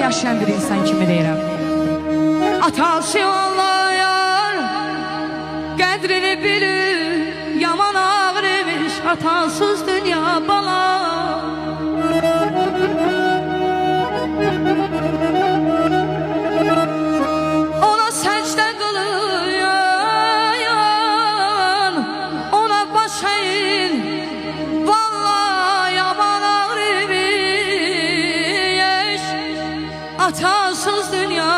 yaşayan bir insan kimi deyirəm. Atası olmayan qədrini bilir, yaman ağır imiş atasız dünya bala. Ona səcdə qılıyam, ona baş əyil, vallahi yaman ağır imiş atasız dünya.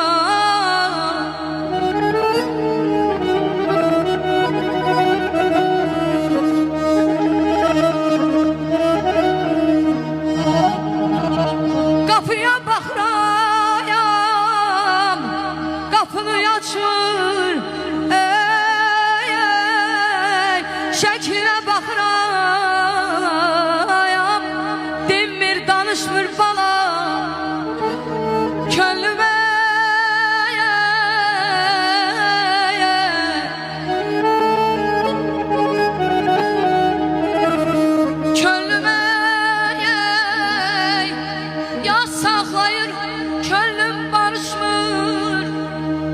Kapıya baxıram, qapını açır, ey, ey, şəklinə baxıram, dinmir, danışmır bala, könlümə, ey, ey, könlümə, ey, yaz saxlayır, könlüm barışmır,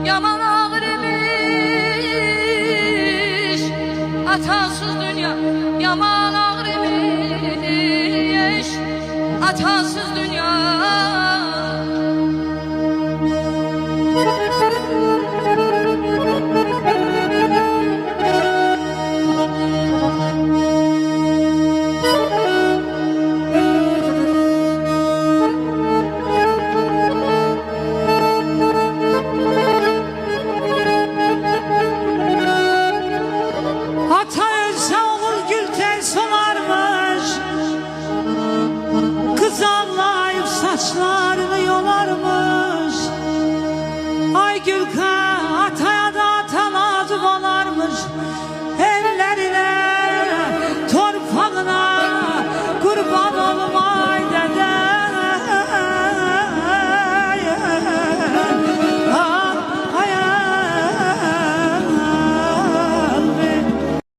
yaman ağır imiş atasız dünya, yaman ağır imiş atasız dünya. Ata ölse oğul gülten solarmış, kız ağlayıp saçlarını yolarmış. Ay Gülka ataya da atan adı olarmış, ellerine torpağına kurban olmaz.